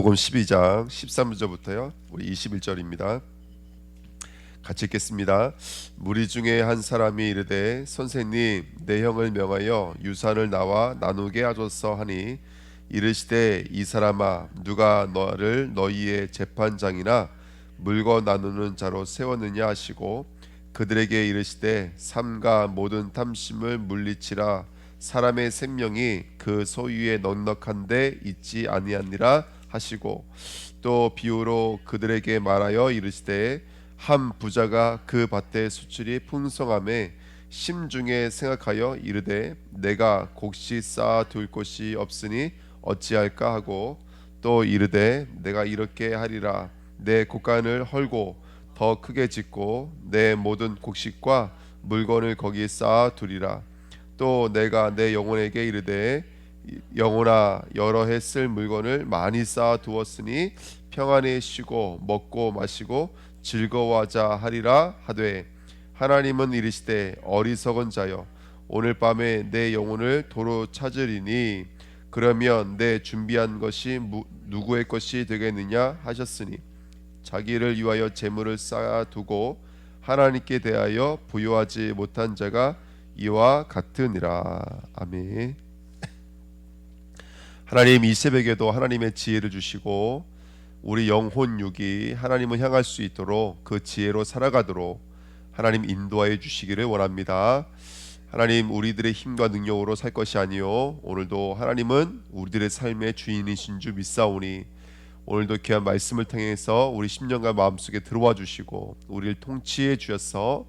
마태복음 12장 13절부터요 우리 21절입니다. 같이 읽겠습니다. 무리 중에 한 사람이 이르되 선생님 내 형을 명하여 유산을 나와 나누게 하소서 하니 이르시되 이 사람아 누가 너를 너희의 재판장이나 물건 나누는 자로 세웠느냐 하시고 그들에게 이르시되 삼가 모든 탐심을 물리치라 사람의 생명이 그 소유에 넉넉한데 있지 아니하니라 하시고 또 비유로 그들에게 말하여 이르시되 한 부자가 그 밭의 수출이 풍성함에 심중에 생각하여 이르되 내가 곡식 쌓아 둘 곳이 없으니 어찌할까 하고 또 이르되 내가 이렇게 하리라 내 곡간을 헐고 더 크게 짓고 내 모든 곡식과 물건을 거기 쌓아 두리라. 또 내가 내 영혼에게 이르되 영혼아 여러 해 쓸 물건을 많이 쌓아 두었으니 평안히 쉬고 먹고 마시고 즐거워하자 하리라 하되 하나님은 이르시되 어리석은 자여 오늘 밤에 내 영혼을 도로 찾으리니 그러면 내 준비한 것이 누구의 것이 되겠느냐 하셨으니 자기를 위하여 재물을 쌓아두고 하나님께 대하여 부요하지 못한 자가 이와 같으니라. 아멘. 하나님 이 새벽에도 하나님의 지혜를 주시고 우리 영혼 육이 하나님을 향할 수 있도록 그 지혜로 살아가도록 하나님 인도하여 주시기를 원합니다. 하나님 우리들의 힘과 능력으로 살 것이 아니요 오늘도 하나님은 우리들의 삶의 주인이신 줄 믿사오니 오늘도 귀한 말씀을 통해서 우리 심령과 마음속에 들어와 주시고 우리를 통치해 주셔서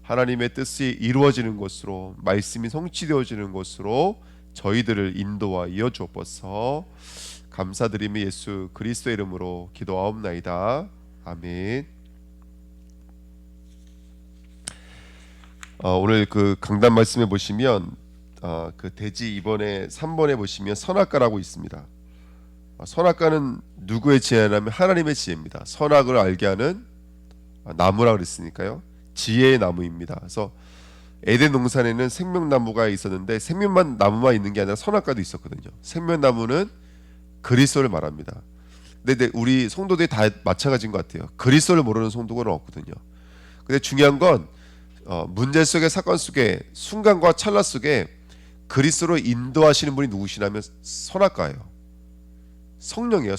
하나님의 뜻이 이루어지는 곳으로 말씀이 성취되어지는 곳으로 저희들을 인도하여 주옵소서. 감사드리며 예수 그리스도의 이름으로 기도하옵나이다. 아멘. 오늘 그 강단 말씀에 보시면 그 대지 2번에 3번에 보시면 선악과라고 있습니다. 선악과는 누구의 지혜냐면 하나님의 지혜입니다. 선악을 알게 하는 나무라 그랬으니까요. 지혜의 나무입니다. 그래서 에덴 동산에는 생명나무가 있었는데 생명나무만 있는 게 아니라 선악과도 있었거든요. 생명나무는 그리스도를 말합니다. 근데 우리 성도들이 다 마찬가지인 것 같아요. 그리스도를 모르는 성도는 없거든요. 근데 중요한 건 문제 속의 사건 속에 순간과 찰나 속에 그리스도로 인도하시는 분이 누구시냐면 선악과예요. 성령이에요.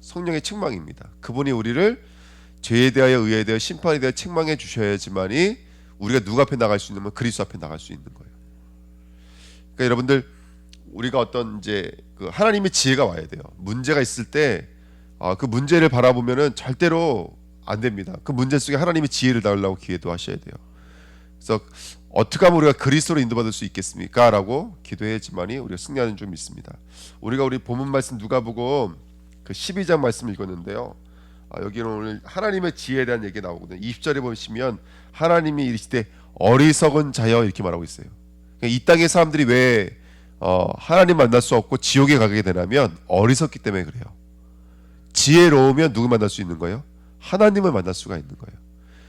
성령의 책망입니다. 그분이 우리를 죄에 대하여 의에 대하여 심판에 대하여 책망해 주셔야지만이 우리가 누구 앞에 나갈 수 있는 건 그리스도 앞에 나갈 수 있는 거예요. 그러니까 여러분들 우리가 어떤 이제 그 하나님의 지혜가 와야 돼요. 문제가 있을 때 그 문제를 바라보면은 절대로 안 됩니다. 그 문제 속에 하나님의 지혜를 달라고 기도도 하셔야 돼요. 그래서 어떻게 하면 우리가 그리스도로 인도받을 수 있겠습니까? 라고 기도해야지만이 우리가 승리하는 줄 믿습니다. 우리가 우리 본문 말씀 누가복음 그 12장 말씀 읽었는데요. 여기는 오늘 하나님의 지혜에 대한 얘기가 나오거든요. 20절에 보시면 하나님이 이르시되 어리석은 자여 이렇게 말하고 있어요. 그러니까 이 땅의 사람들이 왜 하나님 만날 수 없고 지옥에 가게 되냐면 어리석기 때문에 그래요. 지혜로우면 누구 만날 수 있는 거예요? 하나님을 만날 수가 있는 거예요.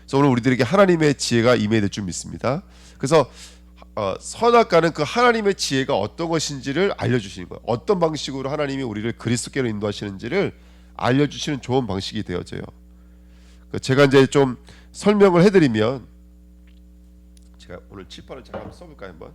그래서 오늘 우리들에게 하나님의 지혜가 임해야 될 줄 믿습니다. 그래서 선악과는 그 하나님의 지혜가 어떤 것인지를 알려주시는 거예요. 어떤 방식으로 하나님이 우리를 그리스도께로 인도하시는지를 알려주시는 좋은 방식이 되어져요. 제가 이제 좀 설명을 해드리면 제가 오늘 칠판을 잠깐 써볼까요 한번.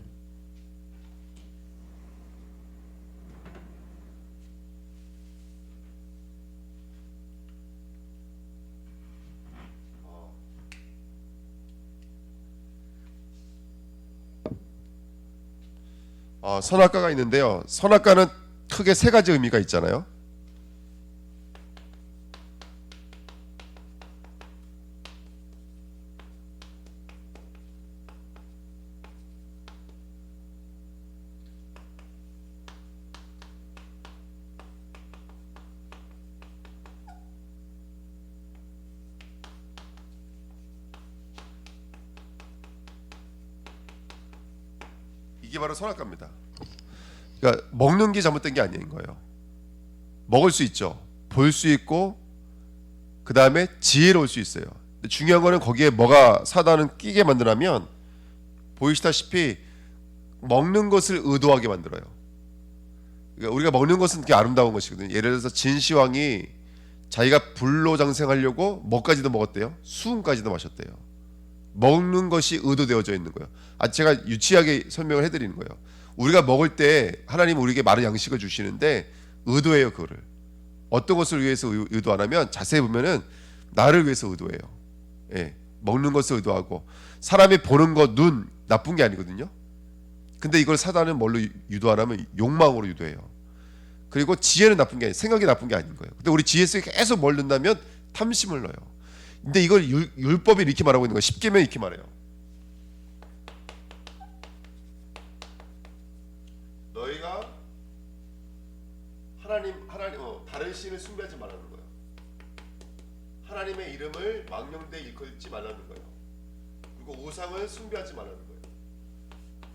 선악과가 있는데요. 선악과는 크게 세 가지 의미가 있잖아요. 이게 바로 선악과입니다. 그러니까 먹는 게 잘못된 게 아닌 거예요. 먹을 수 있죠. 볼 수 있고 그 다음에 지혜로울 수 있어요. 근데 중요한 거는 거기에 뭐가 사단은 끼게 만들면 보이시다시피 먹는 것을 의도하게 만들어요. 그러니까 우리가 먹는 것은 되게 아름다운 것이거든요. 예를 들어서 진시황이 자기가 불로장생하려고 뭐까지도 먹었대요? 수은까지도 마셨대요. 먹는 것이 의도되어져 있는 거예요. 제가 유치하게 설명을 해드리는 거예요. 우리가 먹을 때 하나님 우리에게 마른 양식을 주시는데 의도해요. 그거를 어떤 것을 위해서 의도 안 하면 자세히 보면은 나를 위해서 의도해요. 예, 먹는 것을 의도하고 사람이 보는 것 눈 나쁜 게 아니거든요. 근데 이걸 사단은 뭘로 유도하냐면 욕망으로 유도해요. 그리고 지혜는 나쁜 게 아니에요. 생각이 나쁜 게 아닌 거예요. 근데 우리 지혜 속에 계속 뭘 넣는다면 탐심을 넣어요. 근데 이걸 율법이 이렇게 말하고 있는 거예요. 십계명이 이렇게 말해요. 너희가 다른 신을 숭배하지 말라는 거예요. 하나님의 이름을 망령되이 일컬지 말라는 거예요. 그리고 우상을 숭배하지 말라는 거예요.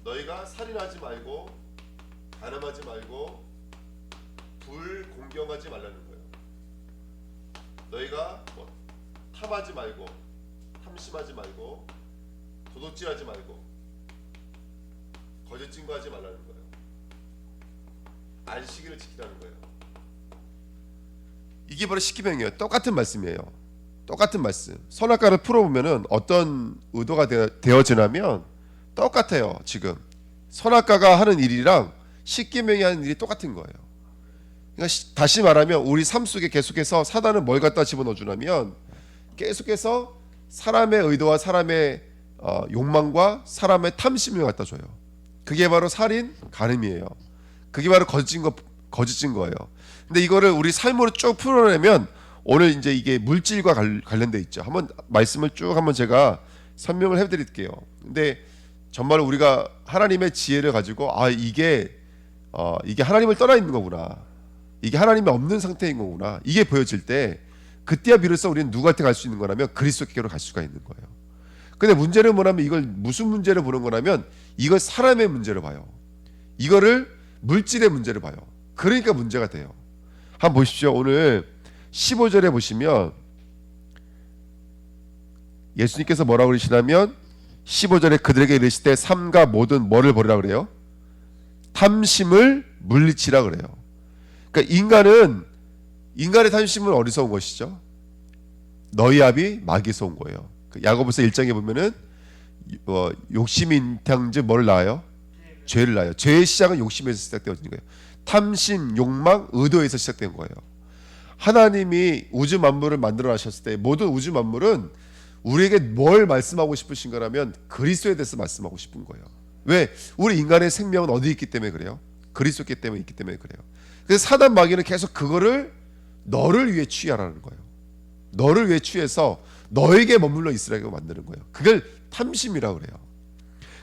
너희가 살인하지 말고 간음하지 말고 불공경하지 말라는 거예요. 너희가 탐하지 말고 탐심하지 말고 도둑질하지 말고 거짓 증거하지 말라는 거예요. 안식일을 지키라는 거예요. 이게 바로 십계명이에요. 똑같은 말씀이에요. 똑같은 말씀. 선악과를 풀어보면은 어떤 의도가 되어지냐면 똑같아요. 지금 선악과가 하는 일이랑 십계명이 하는 일이 똑같은 거예요. 그러니까 다시 말하면 우리 삶 속에 계속해서 사단은 뭘 갖다 집어넣어 주냐면 계속해서 사람의 의도와 사람의 욕망과 사람의 탐심을 갖다 줘요. 그게 바로 살인, 간음이에요. 그게 바로 거짓 증거예요. 근데 이거를 우리 삶으로 쭉 풀어내면 오늘 이제 이게 물질과 관련돼 있죠. 한번 말씀을 쭉 한번 제가 설명을 해드릴게요. 근데 정말 우리가 하나님의 지혜를 가지고 이게 하나님을 떠나 있는 거구나. 이게 하나님이 없는 상태인 거구나. 이게 보여질 때 그때야 비로소 우리는 누구한테 갈 수 있는 거냐면 그리스도께로 갈 수가 있는 거예요. 근데 문제는 뭐냐면 이걸 무슨 문제를 보는 거냐면 이걸 사람의 문제로 봐요. 이거를 물질의 문제로 봐요. 그러니까 문제가 돼요. 한번 보십시오. 오늘 15절에 보시면 예수님께서 뭐라고 그러시냐면 15절에 그들에게 이르실 때 삼가 모든 뭐를 버리라 그래요? 탐심을 물리치라 그래요. 그러니까 인간의 탐심은 어디서 온 것이죠? 너희 아비 마귀에서 온 거예요. 야고보서 1장에 보면은 욕심이 인탕즉 뭐를 낳아요? 죄를 낳아요. 죄의 시작은 욕심에서 시작되어지는 거예요. 탐심, 욕망, 의도에서 시작된 거예요. 하나님이 우주 만물을 만들어 하셨을 때 모든 우주 만물은 우리에게 뭘 말씀하고 싶으신 거라면 그리스도에 대해서 말씀하고 싶은 거예요. 왜? 우리 인간의 생명은 어디 있기 때문에 그래요? 그리스도께 때문에 있기 때문에 그래요. 그래서 사단 마귀는 계속 그거를 너를 위해 취하라는 거예요. 너를 위해 취해서 너에게 머물러 있으라고 만드는 거예요. 그걸 탐심이라고 그래요.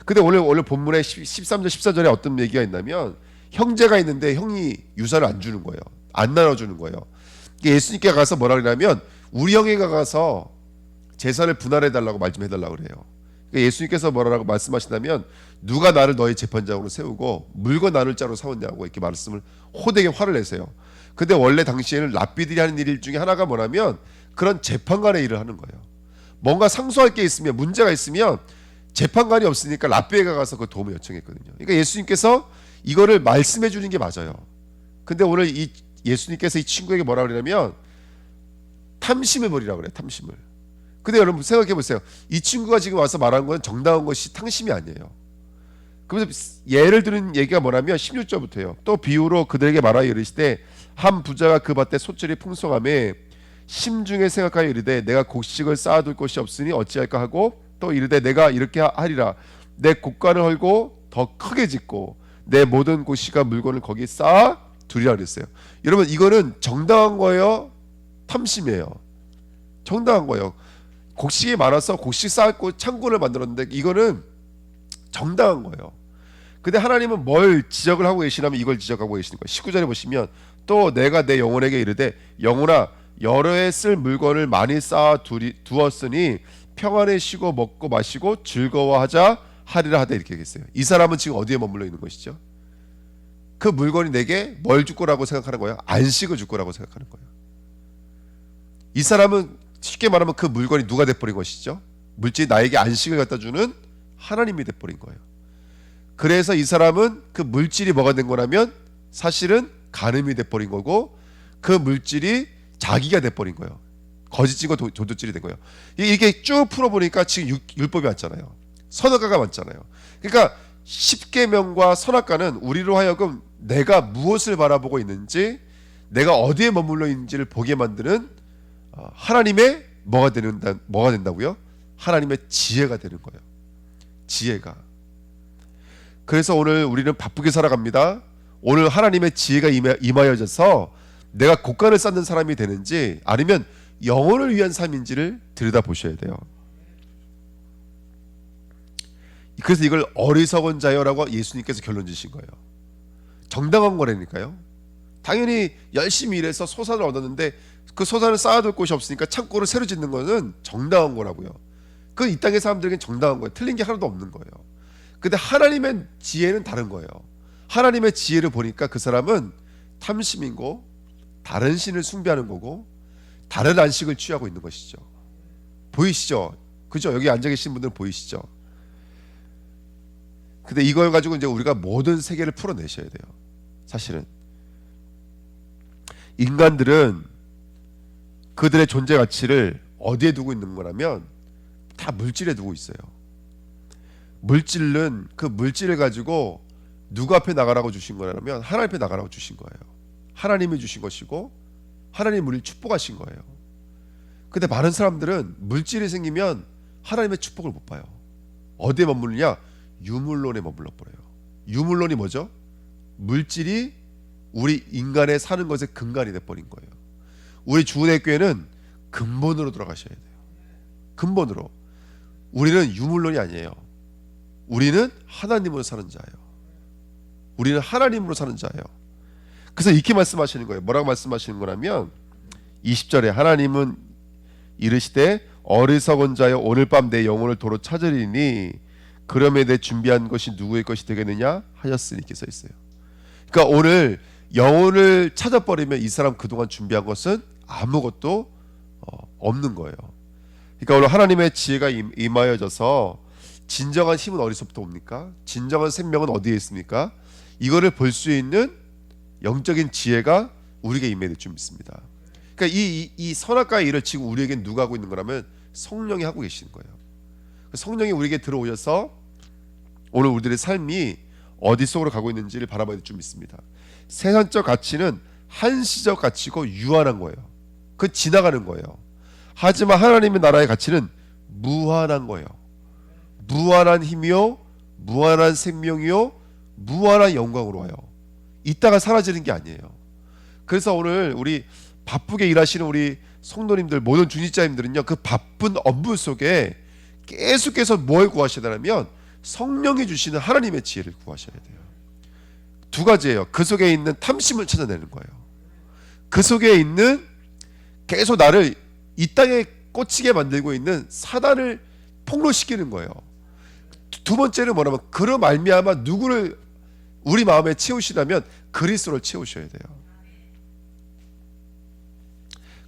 근데 오늘 본문의 13절 14절에 어떤 얘기가 있냐면 형제가 있는데 형이 유산을 안 주는 거예요. 안 나눠주는 거예요. 예수님께 가서 뭐라 그러냐면 우리 형에게 가서 재산을 분할해 달라고 말 좀 해달라고 그래요. 그러니까 예수님께서 뭐라고 말씀하시냐면 누가 나를 너의 재판장으로 세우고 물건 나눌 자로 사왔냐고 이렇게 말씀을 호되게 화를 내세요. 근데 원래 당시에는 랍비들이 하는 일 중에 하나가 뭐냐면 그런 재판관의 일을 하는 거예요. 뭔가 상소할 게 있으면 문제가 있으면 재판관이 없으니까 랍비에 가서 그 도움을 요청했거든요. 그러니까 예수님께서 이거를 말씀해 주는 게 맞아요. 근데 오늘 이 예수님께서 이 친구에게 뭐라 그러냐면 탐심을 버리라고 그래요. 탐심을. 근데 여러분 생각해 보세요. 이 친구가 지금 와서 말한 건 정당한 것이 탐심이 아니에요. 그래서 예를 드는 얘기가 뭐냐면 16절부터요. 또 비유로 그들에게 말하여 이르시되 한 부자가 그 밭에 소출이 풍성함에 심중에 생각하여 이르되 내가 곡식을 쌓아둘 곳이 없으니 어찌할까 하고 또 이르되 내가 이렇게 하리라 내 곡간을 헐고 더 크게 짓고 내 모든 곡식과 물건을 거기 쌓아 두리라 그랬어요. 여러분 이거는 정당한 거예요? 탐심이에요. 정당한 거예요. 곡식이 많아서 곡식 쌓고 창고를 만들었는데 이거는 정당한 거예요. 근데 하나님은 뭘 지적을 하고 계시냐면 이걸 지적하고 계시는 거예요. 19절에 보시면 또 내가 내 영혼에게 이르되 영혼아 여러 해 쓸 물건을 많이 쌓아 두었으니 평안에 쉬고 먹고 마시고 즐거워하자 하리라 하되 이렇게 얘기했어요. 이 사람은 지금 어디에 머물러 있는 것이죠? 그 물건이 내게 뭘 줄 거라고 생각하는 거예요? 안식을 줄 거라고 생각하는 거예요. 이 사람은 쉽게 말하면 그 물건이 누가 돼버린 것이죠? 물질이 나에게 안식을 갖다 주는 하나님이 돼버린 거예요. 그래서 이 사람은 그 물질이 뭐가 된 거라면 사실은 간음이 돼버린 거고 그 물질이 자기가 돼버린 거예요. 거짓증거 도둑질이 된 거예요. 이게 쭉 풀어보니까 지금 율법이 왔잖아요. 선악과가 왔잖아요. 그러니까 십계명과 선악과는 우리로 하여금 내가 무엇을 바라보고 있는지, 내가 어디에 머물러 있는지를 보게 만드는 하나님의 뭐가 된다고요? 하나님의 지혜가 되는 거예요. 지혜가. 그래서 오늘 우리는 바쁘게 살아갑니다. 오늘 하나님의 지혜가 임하여져서 내가 곡간을 쌓는 사람이 되는지 아니면 영혼을 위한 삶인지를 들여다보셔야 돼요. 그래서 이걸 어리석은 자여라고 예수님께서 결론 지신 거예요. 정당한 거라니까요. 당연히 열심히 일해서 소산을 얻었는데 그 소산을 쌓아둘 곳이 없으니까 창고를 새로 짓는 것은 정당한 거라고요. 그 이 땅의 사람들에겐 정당한 거예요. 틀린 게 하나도 없는 거예요. 근데 하나님의 지혜는 다른 거예요. 하나님의 지혜를 보니까 그 사람은 탐심이고 다른 신을 숭배하는 거고 다른 안식을 취하고 있는 것이죠. 보이시죠? 그죠? 여기 앉아 계신 분들 보이시죠? 근데 이걸 가지고 이제 우리가 모든 세계를 풀어내셔야 돼요. 사실은 인간들은 그들의 존재 가치를 어디에 두고 있는 거라면 다 물질에 두고 있어요. 물질은 그 물질을 가지고 누구 앞에 나가라고 주신 거라면 하나님 앞에 나가라고 주신 거예요. 하나님이 주신 것이고 하나님 우리를 축복하신 거예요. 근데 많은 사람들은 물질이 생기면 하나님의 축복을 못 봐요. 어디에 머무르냐? 유물론에 머물러 버려요. 유물론이 뭐죠? 물질이 우리 인간의 사는 것의 근간이 돼버린 거예요. 우리 주은혜교회는 근본으로 돌아가셔야 돼요. 근본으로. 우리는 유물론이 아니에요. 우리는 하나님으로 사는 자예요. 우리는 하나님으로 사는 자예요. 그래서 이렇게 말씀하시는 거예요. 뭐라고 말씀하시는 거냐면 20절에 하나님은 이르시되 어리석은 자여 오늘 밤 내 영혼을 도로 찾으리니 그럼에 내 준비한 것이 누구의 것이 되겠느냐 하셨으니 이렇게 써 있어요. 그러니까 오늘 영혼을 찾아버리면 이 사람 그동안 준비한 것은 아무것도 없는 거예요. 그러니까 오늘 하나님의 지혜가 임하여져서 진정한 힘은 어디서부터 옵니까? 진정한 생명은 어디에 있습니까? 이거를 볼 수 있는 영적인 지혜가 우리에게 임해야 될 줄 믿습니다. 그러니까 이 선악과의 일을 지금 우리에게 누가 하고 있는 거라면 성령이 하고 계시는 거예요. 성령이 우리에게 들어오셔서 오늘 우리들의 삶이 어디 속으로 가고 있는지를 바라봐야 될 줄 믿습니다. 세상적 가치는 한시적 가치고 유한한 거예요. 그 지나가는 거예요. 하지만 하나님의 나라의 가치는 무한한 거예요. 무한한 힘이요, 무한한 생명이요, 무한한 영광으로 와요. 이따가 사라지는 게 아니에요. 그래서 오늘 우리 바쁘게 일하시는 우리 성도님들, 모든 중직자님들은요, 그 바쁜 업무 속에 계속해서 뭘 구하셔야 되냐면 성령이 주시는 하나님의 지혜를 구하셔야 돼요. 두 가지예요. 그 속에 있는 탐심을 찾아내는 거예요. 그 속에 있는 계속 나를 이 땅에 꽂히게 만들고 있는 사단을 폭로시키는 거예요. 두 번째는 뭐냐면 그로 말미암아 누구를 우리 마음에 채우시다면 그리스도를 채우셔야 돼요.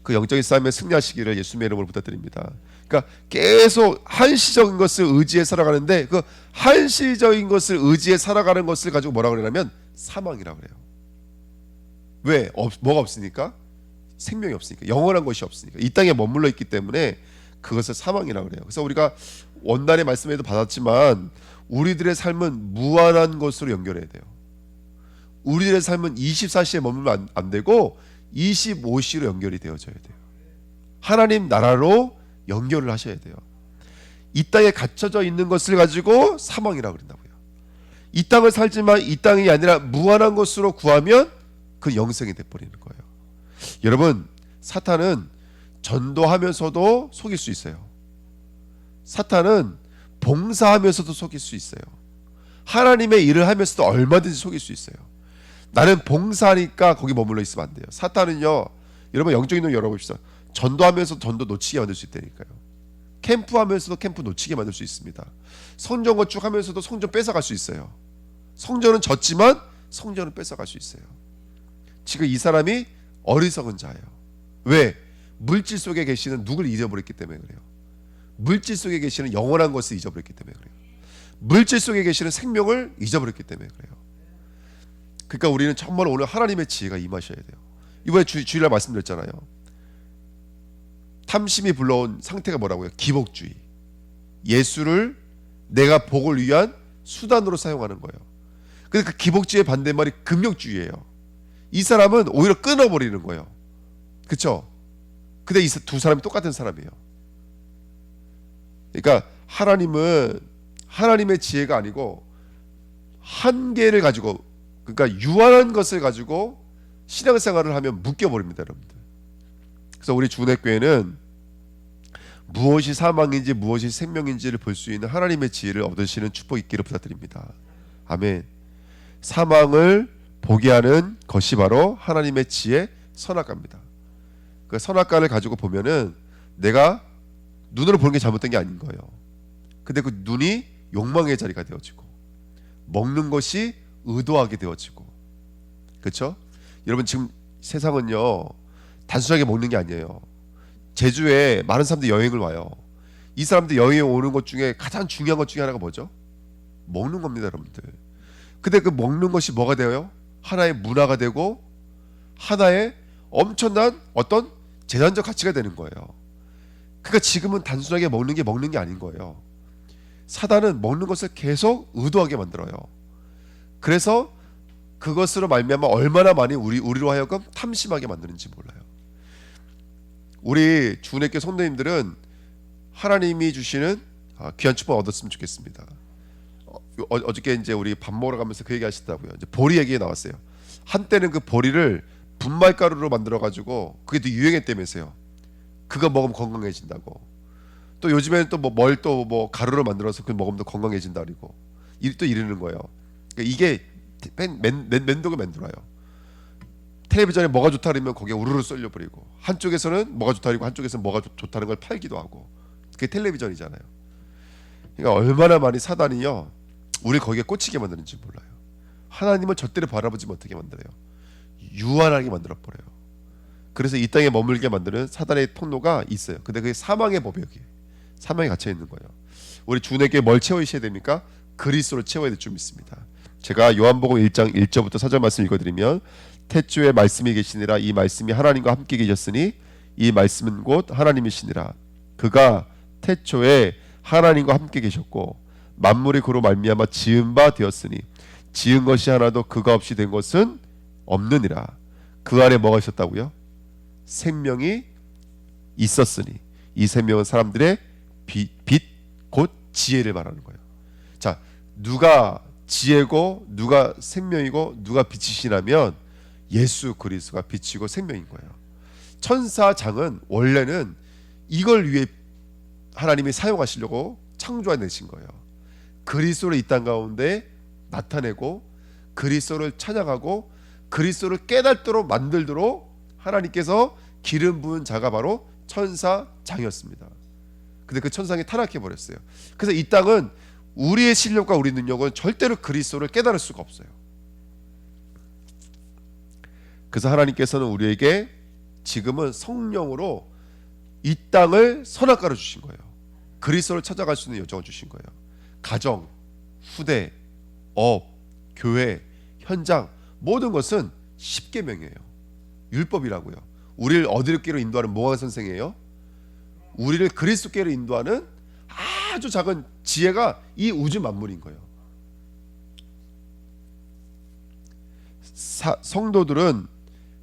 그 영적인 싸움에 승리하시기를 예수님의 이름으로 부탁드립니다. 그러니까 계속 한시적인 것을 의지해 살아가는데 그 한시적인 것을 의지해 살아가는 것을 가지고 뭐라고 그러냐면 사망이라고 그래요. 왜? 뭐가 없으니까? 생명이 없으니까, 영원한 것이 없으니까, 이 땅에 머물러 있기 때문에 그것을 사망이라고 그래요. 그래서 우리가 원단의 말씀에도 받았지만 우리들의 삶은 무한한 것으로 연결해야 돼요. 우리들의 삶은 24시에 머물면 안 되고 25시로 연결이 되어져야 돼요. 하나님 나라로 연결을 하셔야 돼요. 이 땅에 갇혀져 있는 것을 가지고 사망이라고 그런다고요. 이 땅을 살지만 이 땅이 아니라 무한한 것으로 구하면 그 영생이 돼버리는 거예요. 여러분, 사탄은 전도하면서도 속일 수 있어요. 사탄은 봉사하면서도 속일 수 있어요. 하나님의 일을 하면서도 얼마든지 속일 수 있어요. 나는 봉사하니까 거기 머물러 있으면 안 돼요. 사탄은요, 여러분 영적인 눈 열어봅시다. 전도하면서 전도 놓치게 만들 수 있다니까요. 캠프하면서도 캠프 놓치게 만들 수 있습니다. 성전 건축하면서도 성전 뺏어갈 수 있어요. 성전은 졌지만 성전은 뺏어갈 수 있어요. 지금 이 사람이 어리석은 자예요. 왜? 물질 속에 계시는 누굴 잊어버렸기 때문에 그래요. 물질 속에 계시는 영원한 것을 잊어버렸기 때문에 그래요. 물질 속에 계시는 생명을 잊어버렸기 때문에 그래요. 그러니까 우리는 정말 오늘 하나님의 지혜가 임하셔야 돼요. 이번에 주일날 말씀드렸잖아요. 탐심이 불러온 상태가 뭐라고요? 기복주의. 예수를 내가 복을 위한 수단으로 사용하는 거예요. 근데 그 기복주의의 반대말이 금욕주의예요. 이 사람은 오히려 끊어버리는 거예요. 그렇죠? 근데 이 두 사람이 똑같은 사람이에요. 그러니까 하나님은 하나님의 지혜가 아니고 한계를 가지고, 그러니까 유한한 것을 가지고 신앙생활을 하면 묶여버립니다, 여러분들. 그래서 우리 주내교회는 무엇이 사망인지 무엇이 생명인지를 볼 수 있는 하나님의 지혜를 얻으시는 축복 있기를 부탁드립니다. 아멘. 사망을 보게 하는 것이 바로 하나님의 지혜, 선악과입니다. 그 선악과를 가지고 보면은 내가 눈으로 보는 게 잘못된 게 아닌 거예요. 근데 그 눈이 욕망의 자리가 되어지고 먹는 것이 의도하게 되어지고, 그렇죠? 여러분 지금 세상은요 단순하게 먹는 게 아니에요. 제주에 많은 사람들이 여행을 와요. 이 사람들 여행에 오는 것 중에 가장 중요한 것 중에 하나가 뭐죠? 먹는 겁니다, 여러분들. 근데 그 먹는 것이 뭐가 되어요? 하나의 문화가 되고 하나의 엄청난 어떤 재산적 가치가 되는 거예요. 그러니까 지금은 단순하게 먹는 게 아닌 거예요. 사단은 먹는 것을 계속 의도하게 만들어요. 그래서 그것으로 말미암아 얼마나 많이 우리로 하여금 탐심하게 만드는지 몰라요. 우리 주내교 성도님들은 하나님이 주시는 귀한 축복 얻었으면 좋겠습니다. 어저께 이제 우리 밥 먹으러 가면서 그 얘기 하시더라고요. 이제 보리 얘기 나왔어요. 한때는 그 보리를 분말가루로 만들어 가지고 그게 또 유행했다면서요. 그거 먹으면 건강해진다고. 또 요즘에는 또 뭐 가루로 만들어서 그거 먹으면 더 건강해진다 그리고 또 이러는 거예요. 그러니까 이게 맨도가 맨돌아요. 텔레비전에 뭐가 좋다 그러면 거기에 우르르 쏠려버리고, 한쪽에서는 뭐가 좋다 그러고 한쪽에서는 뭐가 좋다는 걸 팔기도 하고. 그게 텔레비전이잖아요. 그러니까 얼마나 많이 사단이요 우리 거기에 꽂히게 만드는지 몰라요. 하나님을 절대로 바라보지 못하게 만들어요. 유한하게 만들어버려요. 그래서 이 땅에 머물게 만드는 사단의 통로가 있어요. 근데 그게 사망의 법이에요. 사망에 갇혀 있는 거예요. 우리 주내게 뭘 채우셔야 됩니까? 그리스도를 채워야 될 줄 믿습니다. 제가 요한복음 1장 1절부터 4절 말씀 읽어드리면, 태초에 말씀이 계시니라. 이 말씀이 하나님과 함께 계셨으니 이 말씀은 곧 하나님이시니라. 그가 태초에 하나님과 함께 계셨고 만물이 그로 말미암아 지은 바 되었으니 지은 것이 하나도 그가 없이 된 것은 없느니라. 그 안에 뭐가 있었다고요? 생명이 있었으니 이 생명은 사람들의 빛 곧 지혜를 말하는 거예요. 자, 누가 지혜고 누가 생명이고 누가 빛이시라면 예수 그리스도가 빛이고 생명인 거예요. 천사장은 원래는 이걸 위해 하나님이 사용하시려고 창조해내신 거예요. 그리스도를 이 땅 가운데 나타내고 그리스도를 찬양하고 그리스도를 깨닫도록 만들도록 하나님께서 기름 부은 자가 바로 천사장이었습니다. 근데 그 천상이 타락해 버렸어요. 그래서 이 땅은 우리의 실력과 우리 능력은 절대로 그리스도를 깨달을 수가 없어요. 그래서 하나님께서는 우리에게 지금은 성령으로 이 땅을 선악과로 주신 거예요. 그리스도를 찾아갈 수 있는 여정을 주신 거예요. 가정, 후대, 업, 교회, 현장 모든 것은 십계명이에요. 율법이라고요. 우리를 어디로께로 인도하는 모강 선생이에요. 우리를 그리스도께로 인도하는 아주 작은 지혜가 이 우주 만물인 거예요. 성도들은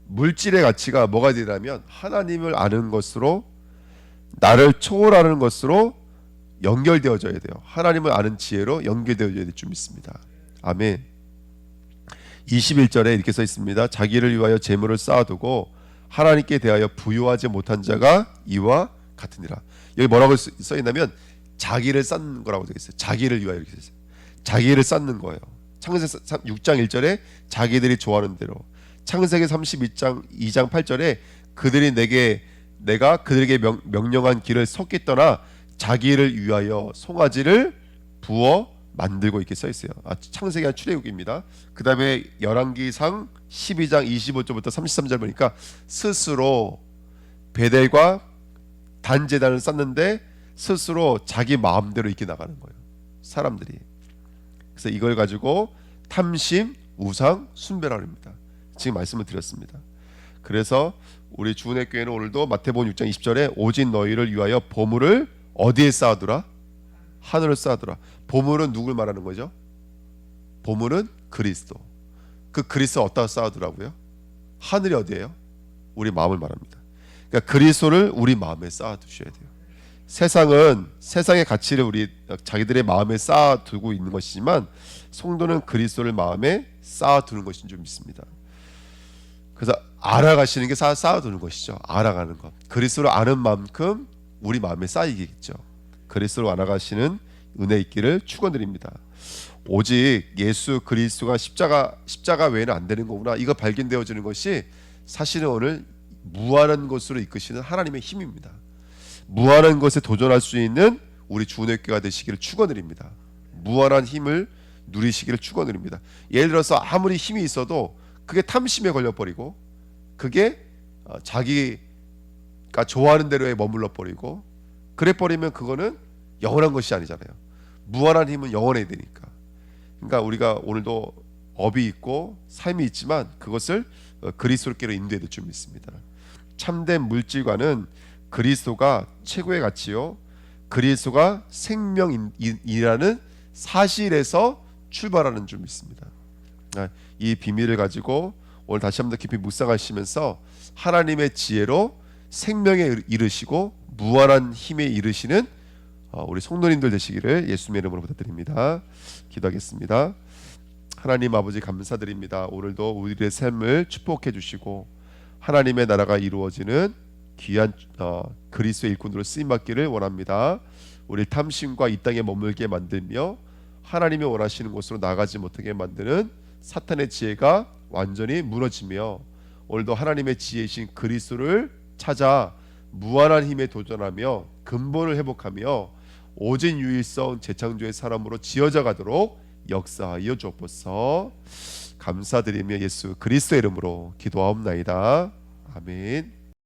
물질의 가치가 뭐가 되냐면 하나님을 아는 것으로, 나를 초월하는 것으로 연결되어져야 돼요. 하나님을 아는 지혜로 연결되어져야 될 줄 믿습니다. 아멘. 21절에 이렇게 써 있습니다. 자기를 위하여 재물을 쌓아두고 하나님께 대하여 부유하지 못한 자가 이와 같으니라. 여기 뭐라고 써 있냐면 자기를 쌓는 거라고 되어 있어요. 자기를 위하여 이렇게 있어요. 자기를 쌓는 거예요. 창세기 6장 1절에 자기들이 좋아하는 대로, 창세기 32장 2장 8절에 그들이 내가 그들에게 명령한 길을 섰기 떠나 자기를 위하여 송아지를 부어 만들고 이렇게 써 있어요. 창세기와 출애굽입니다. 그 다음에 열왕기상 12장 25절부터 33절 보니까 스스로 베델과 단제단을 쌓는데 스스로 자기 마음대로 이렇게 나가는 거예요. 사람들이. 그래서 이걸 가지고 탐심, 우상 숭배라고 합니다. 지금 말씀을 드렸습니다. 그래서 우리 주은혜 교회는 오늘도 마태복음 6장 20절에 오직 너희를 위하여 보물을 어디에 쌓아두라? 하늘을 쌓아두라. 보물은 누굴 말하는 거죠? 보물은 그리스도. 그 그리스도 어디다 쌓아두라고요? 하늘이 어디예요? 우리 마음을 말합니다. 그러니까 그리스도를 우리 마음에 쌓아두셔야 돼요. 세상은 세상의 가치를 우리 자기들의 마음에 쌓아두고 있는 것이지만 성도는 그리스도를 마음에 쌓아두는 것인 줄 믿습니다. 그래서 알아가시는 게 쌓아두는 것이죠. 알아가는 것. 그리스도를 아는 만큼 우리 마음에 쌓이겠죠. 그리스도를 알아가시는 은혜 있기를 축원드립니다. 오직 예수 그리스도가 십자가 외에는 안 되는 거구나. 이거 발견되어지는 것이 사실은 오늘 무한한 것으로 이끄시는 하나님의 힘입니다. 무한한 것에 도전할 수 있는 우리 주은혜 교회가 되시기를 축원드립니다. 무한한 힘을 누리시기를 축원드립니다. 예를 들어서 아무리 힘이 있어도 그게 탐심에 걸려버리고 그게 자기가 좋아하는 대로에 머물러 버리고 그래 버리면 그거는 영원한 것이 아니잖아요. 무한한 힘은 영원해야 되니까. 그러니까 우리가 오늘도 업이 있고 삶이 있지만 그것을 그리스도께로 인도해야 될 줄 믿습니다. 참된 물질과는 그리스도가 최고의 가치요, 그리스도가 생명이라는 사실에서 출발하는 줄 믿습니다. 이 비밀을 가지고 오늘 다시 한번 더 깊이 묵상하시면서 하나님의 지혜로 생명에 이르시고 무한한 힘에 이르시는 우리 성도님들 되시기를 예수님의 이름으로 부탁드립니다. 기도하겠습니다. 하나님 아버지 감사드립니다. 오늘도 우리의 삶을 축복해 주시고 하나님의 나라가 이루어지는 귀한 그리스도의 일꾼으로 쓰임받기를 원합니다. 우리 탐심과 이 땅에 머물게 만들며 하나님이 원하시는 곳으로 나가지 못하게 만드는 사탄의 지혜가 완전히 무너지며 오늘도 하나님의 지혜이신 그리스도를 찾아 무한한 힘에 도전하며 근본을 회복하며 오직 유일성 재창조의 사람으로 지어져 가도록 역사하여 주옵소서. 감사드리며 예수 그리스도의 이름으로 기도하옵나이다. 아멘.